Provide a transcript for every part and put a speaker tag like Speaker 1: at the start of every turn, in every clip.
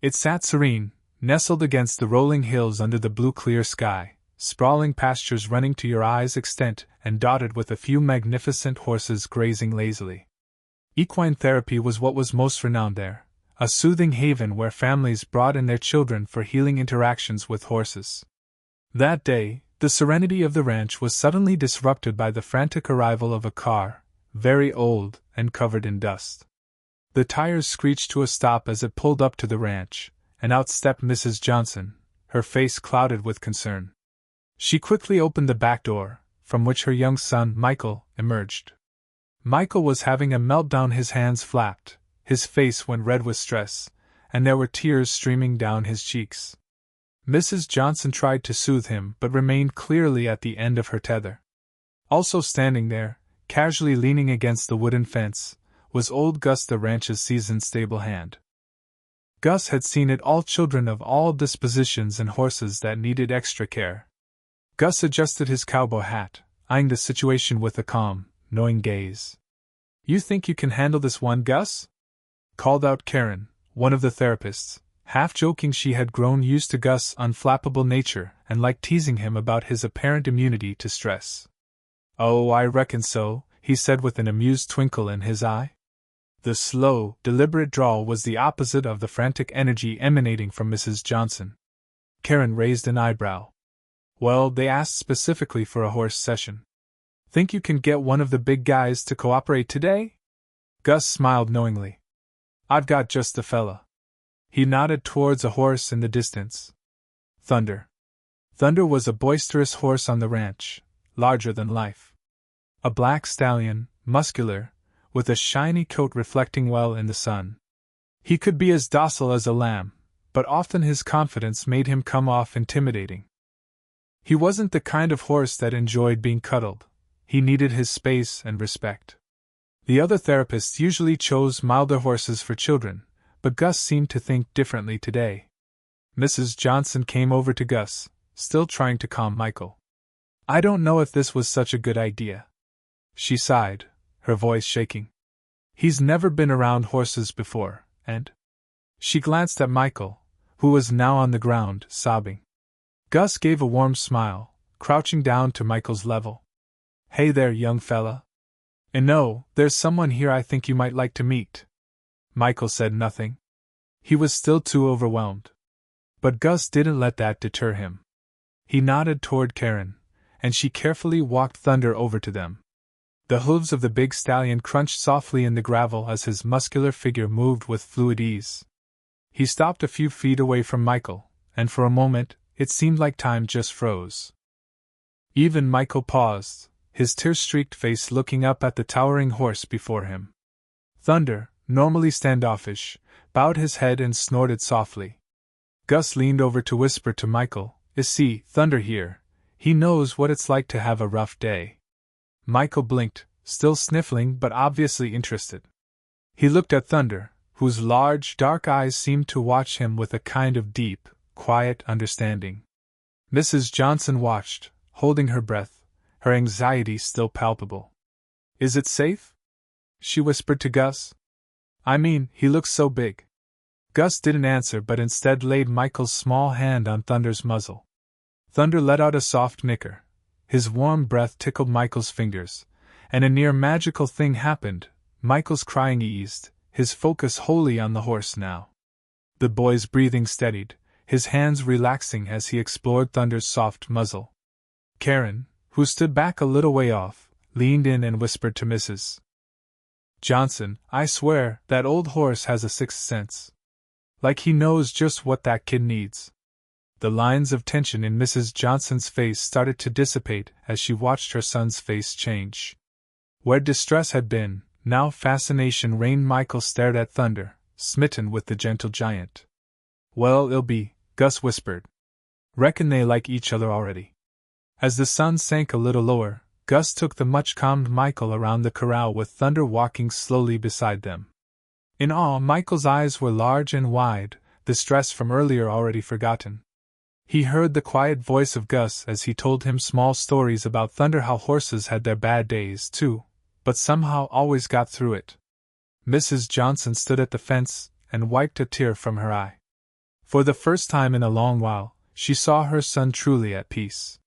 Speaker 1: It sat serene, nestled against the rolling hills under the blue clear sky, sprawling pastures running to your eye's extent and dotted with a few magnificent horses grazing lazily. Equine therapy was what was most renowned there, a soothing haven where families brought in their children for healing interactions with horses. That day, the serenity of the ranch was suddenly disrupted by the frantic arrival of a car, very old and covered in dust. The tires screeched to a stop as it pulled up to the ranch, and out stepped Mrs. Johnson, her face clouded with concern. She quickly opened the back door, from which her young son, Michael, emerged. Michael was having a meltdown. His hands flapped, his face went red with stress, and there were tears streaming down his cheeks. Mrs. Johnson tried to soothe him but remained clearly at the end of her tether. Also standing there, casually leaning against the wooden fence, was old Gus, the ranch's seasoned stable hand. Gus had seen it all: children of all dispositions and horses that needed extra care. Gus adjusted his cowboy hat, eyeing the situation with a calm, knowing gaze. "You think you can handle this one, Gus?" called out Karen, one of the therapists, half joking. She had grown used to Gus' unflappable nature and liked teasing him about his apparent immunity to stress. "Oh, I reckon so," he said with an amused twinkle in his eye. The slow, deliberate drawl was the opposite of the frantic energy emanating from Mrs. Johnson. Karen raised an eyebrow. "Well, they asked specifically for a horse session. Think you can get one of the big guys to cooperate today?" Gus smiled knowingly. "I've got just the fella." He nodded towards a horse in the distance. Thunder. Thunder was a boisterous horse on the ranch, larger than life. A black stallion, muscular, with a shiny coat reflecting well in the sun. He could be as docile as a lamb, but often his confidence made him come off intimidating. He wasn't the kind of horse that enjoyed being cuddled. He needed his space and respect. The other therapists usually chose milder horses for children, but Gus seemed to think differently today. Mrs. Johnson came over to Gus, still trying to calm Michael. "I don't know if this was such a good idea," she sighed, her voice shaking. "He's never been around horses before, and—" She glanced at Michael, who was now on the ground, sobbing. Gus gave a warm smile, crouching down to Michael's level. "Hey there, young fella. And no, there's someone here I think you might like to meet." Michael said nothing. He was still too overwhelmed. But Gus didn't let that deter him. He nodded toward Karen, and she carefully walked Thunder over to them. The hooves of the big stallion crunched softly in the gravel as his muscular figure moved with fluid ease. He stopped a few feet away from Michael, and for a moment, it seemed like time just froze. Even Michael paused, his tear-streaked face looking up at the towering horse before him. Thunder, normally standoffish, bowed his head and snorted softly. Gus leaned over to whisper to Michael, "See, Thunder here. He knows what it's like to have a rough day." Michael blinked, still sniffling but obviously interested. He looked at Thunder, whose large, dark eyes seemed to watch him with a kind of deep, quiet understanding. Mrs. Johnson watched, holding her breath, her anxiety still palpable. "Is it safe?" she whispered to Gus. "I mean, he looks so big." Gus didn't answer but instead laid Michael's small hand on Thunder's muzzle. Thunder let out a soft nicker. His warm breath tickled Michael's fingers, and a near magical thing happened. Michael's crying eased, his focus wholly on the horse now. The boy's breathing steadied, his hands relaxing as he explored Thunder's soft muzzle. Karen, who stood back a little way off, leaned in and whispered to Mrs. Johnson, "I swear, that old horse has a sixth sense. Like he knows just what that kid needs." The lines of tension in Mrs. Johnson's face started to dissipate as she watched her son's face change. Where distress had been, now fascination reigned. Michael stared at Thunder, smitten with the gentle giant. "Well, it'll be," Gus whispered. "Reckon they like each other already." As the sun sank a little lower, Gus took the much-calmed Michael around the corral with Thunder walking slowly beside them. In awe, Michael's eyes were large and wide, the stress from earlier already forgotten. He heard the quiet voice of Gus as he told him small stories about Thunder, how horses had their bad days too, but somehow always got through it. Mrs. Johnson stood at the fence and wiped a tear from her eye. For the first time in a long while, she saw her son truly at peace.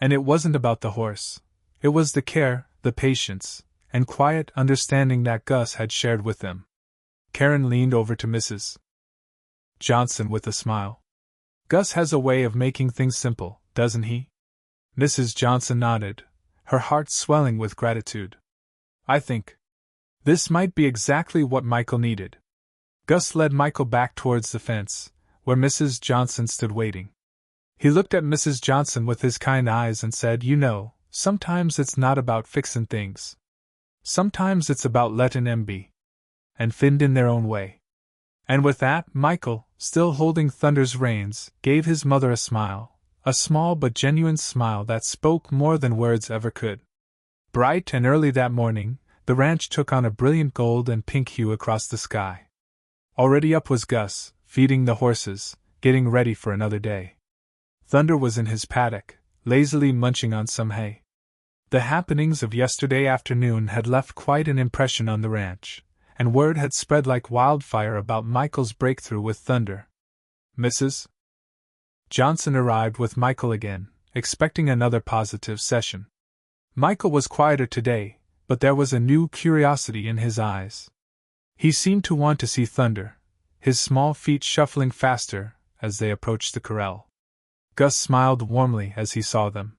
Speaker 1: And it wasn't about the horse. It was the care, the patience, and quiet understanding that Gus had shared with them. Karen leaned over to Mrs. Johnson with a smile. Gus has a way of making things simple, doesn't he? Mrs. Johnson nodded, her heart swelling with gratitude. I think this might be exactly what Michael needed. Gus led Michael back towards the fence, where Mrs. Johnson stood waiting. He looked at Mrs. Johnson with his kind eyes and said, "You know, sometimes it's not about fixin' things. Sometimes it's about lettin' 'em be. And find in their own way." And with that, Michael, still holding Thunder's reins, gave his mother a smile, a small but genuine smile that spoke more than words ever could. Bright and early that morning, the ranch took on a brilliant gold and pink hue across the sky. Already up was Gus, feeding the horses, getting ready for another day. Thunder was in his paddock, lazily munching on some hay. The happenings of yesterday afternoon had left quite an impression on the ranch, and word had spread like wildfire about Michael's breakthrough with Thunder. Mrs. Johnson arrived with Michael again, expecting another positive session. Michael was quieter today, but there was a new curiosity in his eyes. He seemed to want to see Thunder, his small feet shuffling faster as they approached the corral. Gus smiled warmly as he saw them.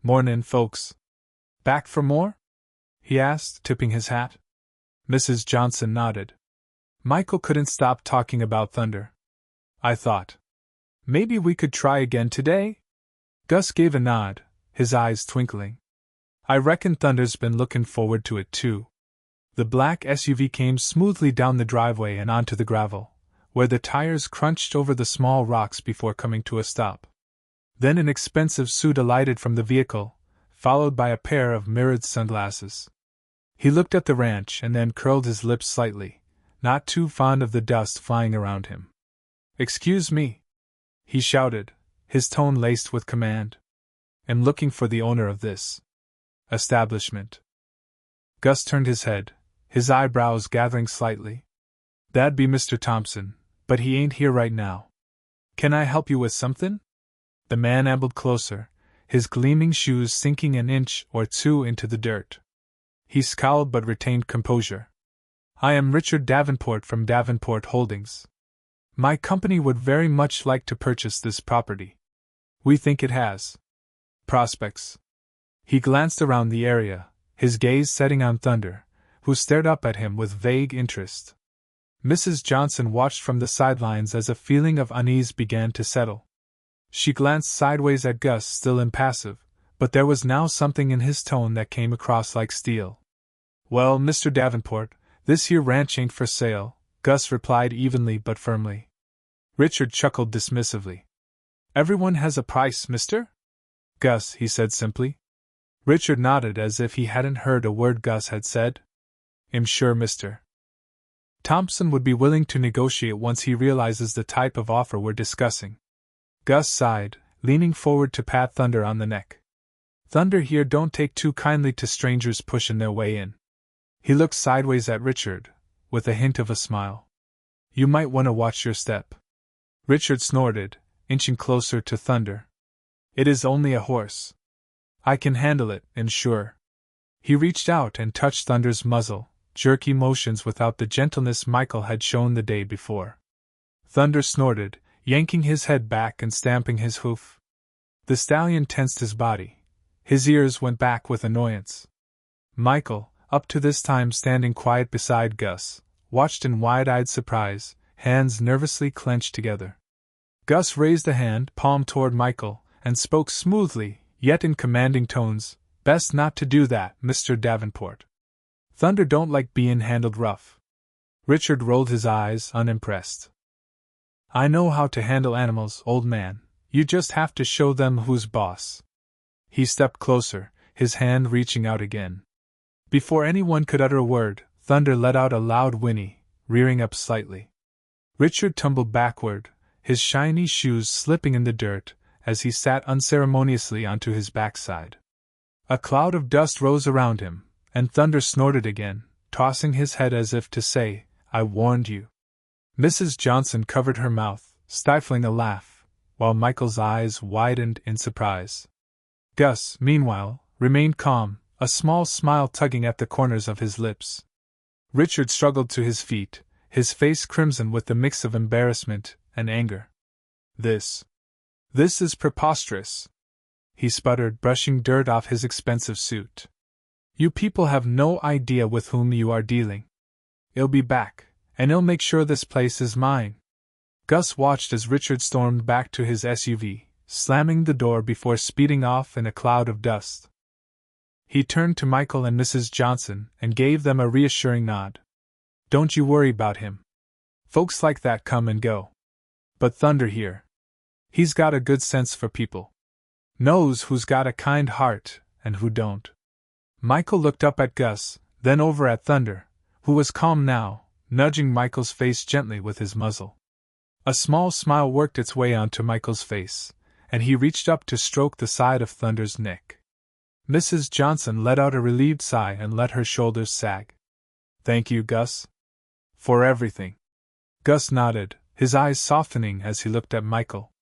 Speaker 1: "Mornin', folks. Back for more?" he asked, tipping his hat. Mrs. Johnson nodded. Michael couldn't stop talking about Thunder. "I thought maybe we could try again today?" Gus gave a nod, his eyes twinkling. "I reckon Thunder's been looking forward to it too." The black SUV came smoothly down the driveway and onto the gravel, where the tires crunched over the small rocks before coming to a stop. Then an expensive suit alighted from the vehicle, followed by a pair of mirrored sunglasses. He looked at the ranch and then curled his lips slightly, not too fond of the dust flying around him. "Excuse me," he shouted, his tone laced with command. "I'm looking for the owner of this establishment." Gus turned his head, his eyebrows gathering slightly. "That'd be Mr. Thompson, but he ain't here right now. Can I help you with something?" The man ambled closer, his gleaming shoes sinking an inch or two into the dirt. He scowled but retained composure. "I am Richard Davenport from Davenport Holdings. My company would very much like to purchase this property. We think it has prospects." He glanced around the area, his gaze setting on Thunder, who stared up at him with vague interest. Mrs. Johnson watched from the sidelines as a feeling of unease began to settle. She glanced sideways at Gus, still impassive, but there was now something in his tone that came across like steel. "Well, Mr. Davenport, this here ranch ain't for sale," Gus replied evenly but firmly. Richard chuckled dismissively. "Everyone has a price, mister?" "Gus," he said simply. Richard nodded as if he hadn't heard a word Gus had said. "I'm sure Mr. Thompson would be willing to negotiate once he realizes the type of offer we're discussing." Gus sighed, leaning forward to pat Thunder on the neck. "Thunder here don't take too kindly to strangers pushing their way in." He looked sideways at Richard, with a hint of a smile. "You might want to watch your step." Richard snorted, inching closer to Thunder. "It is only a horse. I can handle it, I'm sure." He reached out and touched Thunder's muzzle, jerky motions without the gentleness Michael had shown the day before. Thunder snorted, yanking his head back and stamping his hoof. The stallion tensed his body. His ears went back with annoyance. Michael, up to this time standing quiet beside Gus, watched in wide-eyed surprise, hands nervously clenched together. Gus raised a hand, palm toward Michael, and spoke smoothly, yet in commanding tones, "Best not to do that, Mr. Davenport. Thunder don't like bein' handled rough." Richard rolled his eyes, unimpressed. "I know how to handle animals, old man. You just have to show them who's boss." He stepped closer, his hand reaching out again. Before anyone could utter a word, Thunder let out a loud whinny, rearing up slightly. Richard tumbled backward, his shiny shoes slipping in the dirt, as he sat unceremoniously onto his backside. A cloud of dust rose around him, and Thunder snorted again, tossing his head as if to say, "I warned you." Mrs. Johnson covered her mouth, stifling a laugh, while Michael's eyes widened in surprise. Gus, meanwhile, remained calm, a small smile tugging at the corners of his lips. Richard struggled to his feet, his face crimson with the mix of embarrassment and anger. This is preposterous," he sputtered, brushing dirt off his expensive suit. "You people have no idea with whom you are dealing. I'll be back, and I'll make sure this place is mine." Gus watched as Richard stormed back to his SUV, slamming the door before speeding off in a cloud of dust. He turned to Michael and Mrs. Johnson and gave them a reassuring nod. "Don't you worry about him. Folks like that come and go. But Thunder here. He's got a good sense for people. Knows who's got a kind heart and who don't." Michael looked up at Gus, then over at Thunder, who was calm now, nudging Michael's face gently with his muzzle. A small smile worked its way onto Michael's face, and he reached up to stroke the side of Thunder's neck. Mrs. Johnson let out a relieved sigh and let her shoulders sag. "Thank you, Gus. For everything." Gus nodded, his eyes softening as he looked at Michael.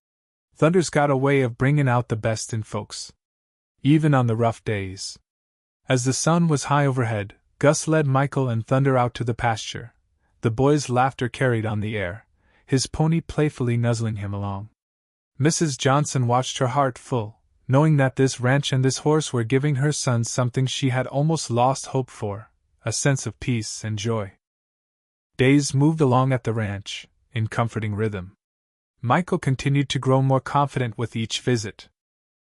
Speaker 1: Thunder's got a way of bringing out the best in folks, even on the rough days. As the sun was high overhead, Gus led Michael and Thunder out to the pasture. The boys' laughter carried on the air, his pony playfully nuzzling him along. Mrs. Johnson watched her heart full, knowing that this ranch and this horse were giving her son something she had almost lost hope for, a sense of peace and joy. Days moved along at the ranch, in comforting rhythm. Michael continued to grow more confident with each visit.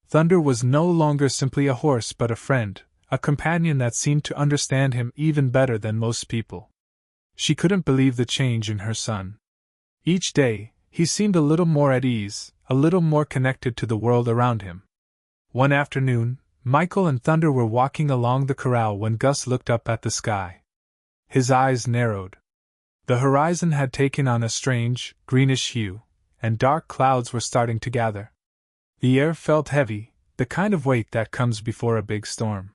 Speaker 1: Thunder was no longer simply a horse but a friend, a companion that seemed to understand him even better than most people. She couldn't believe the change in her son. Each day, he seemed a little more at ease, a little more connected to the world around him. One afternoon, Michael and Thunder were walking along the corral when Gus looked up at the sky. His eyes narrowed. The horizon had taken on a strange, greenish hue, and dark clouds were starting to gather. The air felt heavy, the kind of weight that comes before a big storm.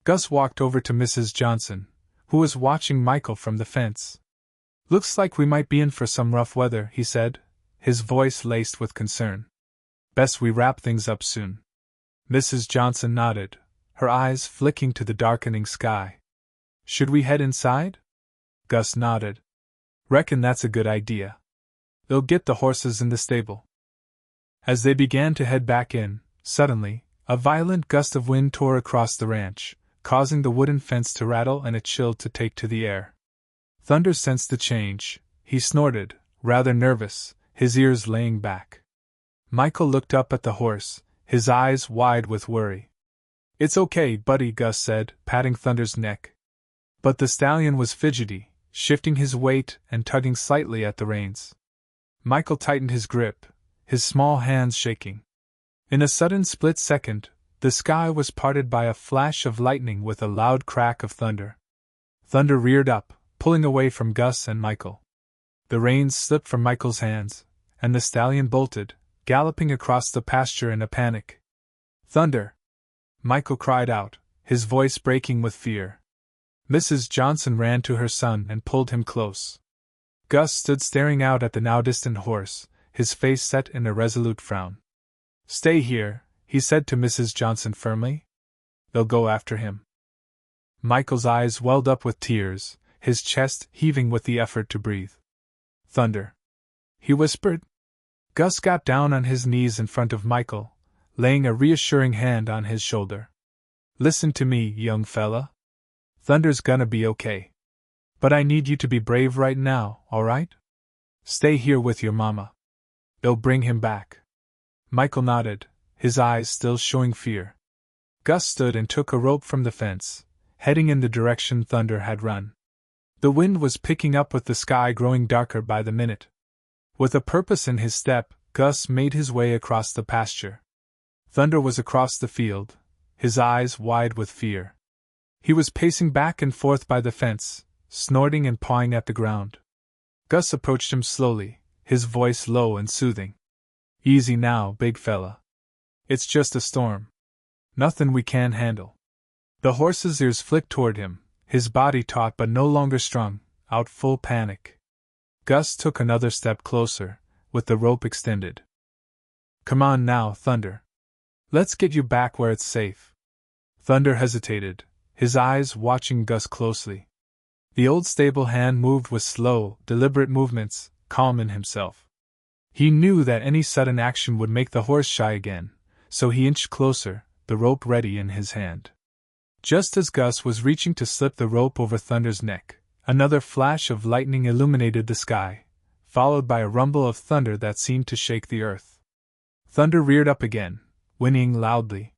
Speaker 1: Gus walked over to Mrs. Johnson, who was watching Michael from the fence. "Looks like we might be in for some rough weather," he said, his voice laced with concern. "Best we wrap things up soon." Mrs. Johnson nodded, her eyes flicking to the darkening sky. "Should we head inside?" Gus nodded. "Reckon that's a good idea. They'll get the horses in the stable." As they began to head back in, suddenly, a violent gust of wind tore across the ranch, causing the wooden fence to rattle and a chill to take to the air. Thunder sensed the change. He snorted, rather nervous, his ears laying back. Michael looked up at the horse, his eyes wide with worry. "It's okay, buddy," Gus said, patting Thunder's neck. But the stallion was fidgety, shifting his weight and tugging slightly at the reins. Michael tightened his grip, his small hands shaking. In a sudden split second, the sky was parted by a flash of lightning with a loud crack of thunder. Thunder reared up, pulling away from Gus and Michael. The reins slipped from Michael's hands, and the stallion bolted, galloping across the pasture in a panic. "Thunder!" Michael cried out, his voice breaking with fear. Mrs. Johnson ran to her son and pulled him close. Gus stood staring out at the now distant horse, his face set in a resolute frown. "Stay here," he said to Mrs. Johnson firmly. "They'll go after him." Michael's eyes welled up with tears, his chest heaving with the effort to breathe. "Thunder," he whispered. Gus got down on his knees in front of Michael, laying a reassuring hand on his shoulder. "Listen to me, young fella. Thunder's gonna be okay. But I need you to be brave right now, all right? Stay here with your mama. They'll bring him back." Michael nodded, his eyes still showing fear. Gus stood and took a rope from the fence, heading in the direction Thunder had run. The wind was picking up with the sky growing darker by the minute. With a purpose in his step, Gus made his way across the pasture. Thunder was across the field, his eyes wide with fear. He was pacing back and forth by the fence, snorting and pawing at the ground. Gus approached him slowly, his voice low and soothing. "Easy now, big fella. It's just a storm. Nothing we can't handle." The horse's ears flicked toward him, his body taut but no longer strung, out full panic. Gus took another step closer, with the rope extended. Come on now, Thunder. Let's get you back where it's safe. Thunder hesitated, his eyes watching Gus closely. The old stable hand moved with slow, deliberate movements, calm in himself. He knew that any sudden action would make the horse shy again, so he inched closer, the rope ready in his hand. Just as Gus was reaching to slip the rope over Thunder's neck, another flash of lightning illuminated the sky, followed by a rumble of thunder that seemed to shake the earth. Thunder reared up again, whinnying loudly.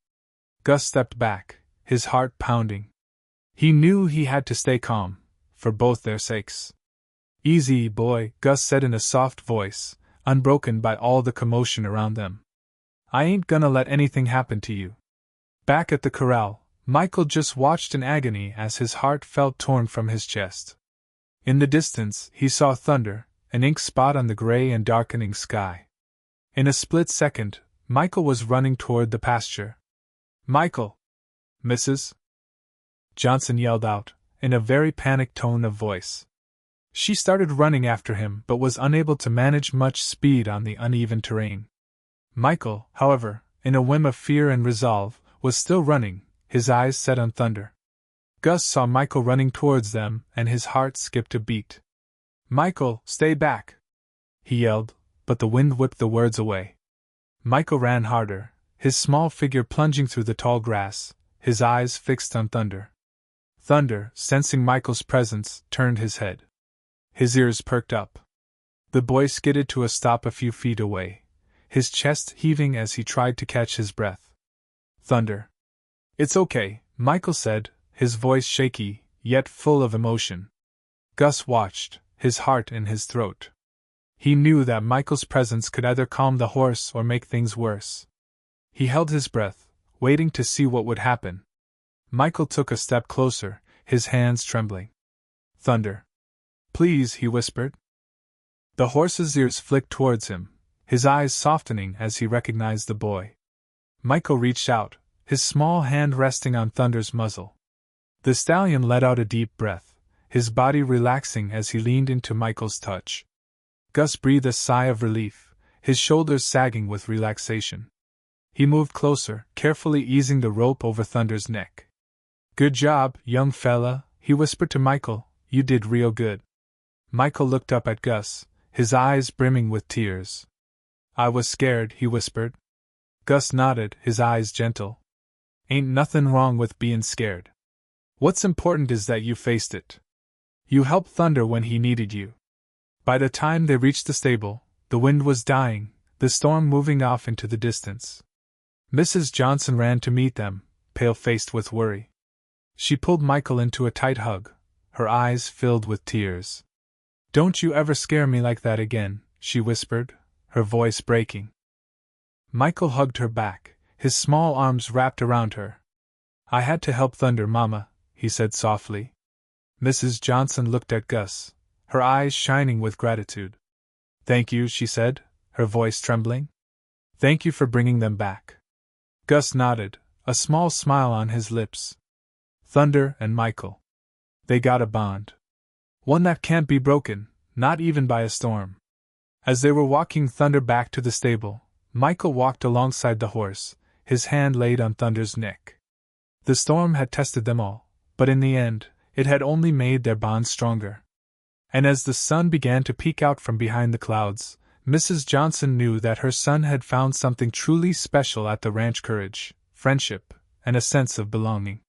Speaker 1: Gus stepped back, his heart pounding. He knew he had to stay calm, for both their sakes. Easy, boy, Gus said in a soft voice, unbroken by all the commotion around them. I ain't gonna let anything happen to you. Back at the corral, Michael just watched in agony as his heart felt torn from his chest. In the distance, he saw Thunder, an ink spot on the gray and darkening sky. In a split second, Michael was running toward the pasture. Michael! Mrs. Johnson yelled out, in a very panicked tone of voice. She started running after him but was unable to manage much speed on the uneven terrain. Michael, however, in a whim of fear and resolve, was still running, his eyes set on Thunder. Gus saw Michael running towards them and his heart skipped a beat. Michael, stay back! He yelled, but the wind whipped the words away. Michael ran harder, his small figure plunging through the tall grass, his eyes fixed on Thunder. Thunder, sensing Michael's presence, turned his head. His ears perked up. The boy skidded to a stop a few feet away, his chest heaving as he tried to catch his breath. Thunder. It's okay, Michael said, his voice shaky, yet full of emotion. Gus watched, his heart in his throat. He knew that Michael's presence could either calm the horse or make things worse. He held his breath, waiting to see what would happen. Michael took a step closer, his hands trembling. Thunder. Please, he whispered. The horse's ears flicked towards him, his eyes softening as he recognized the boy. Michael reached out, his small hand resting on Thunder's muzzle. The stallion let out a deep breath, his body relaxing as he leaned into Michael's touch. Gus breathed a sigh of relief, his shoulders sagging with relaxation. He moved closer, carefully easing the rope over Thunder's neck. Good job, young fella, he whispered to Michael, you did real good. Michael looked up at Gus, his eyes brimming with tears. I was scared, he whispered. Gus nodded, his eyes gentle. Ain't nothin' wrong with bein' scared. What's important is that you faced it. You helped Thunder when he needed you. By the time they reached the stable, the wind was dying, the storm moving off into the distance. Mrs. Johnson ran to meet them, pale-faced with worry. She pulled Michael into a tight hug, her eyes filled with tears. Don't you ever scare me like that again, she whispered, her voice breaking. Michael hugged her back, his small arms wrapped around her. I had to help Thunder, Mama, he said softly. Mrs. Johnson looked at Gus, her eyes shining with gratitude. Thank you, she said, her voice trembling. Thank you for bringing them back. Gus nodded, a small smile on his lips. Thunder and Michael. They got a bond. One that can't be broken, not even by a storm. As they were walking Thunder back to the stable, Michael walked alongside the horse, his hand laid on Thunder's neck. The storm had tested them all, but in the end, it had only made their bond stronger. And as the sun began to peek out from behind the clouds, Mrs. Johnson knew that her son had found something truly special at the ranch: courage, friendship, and a sense of belonging.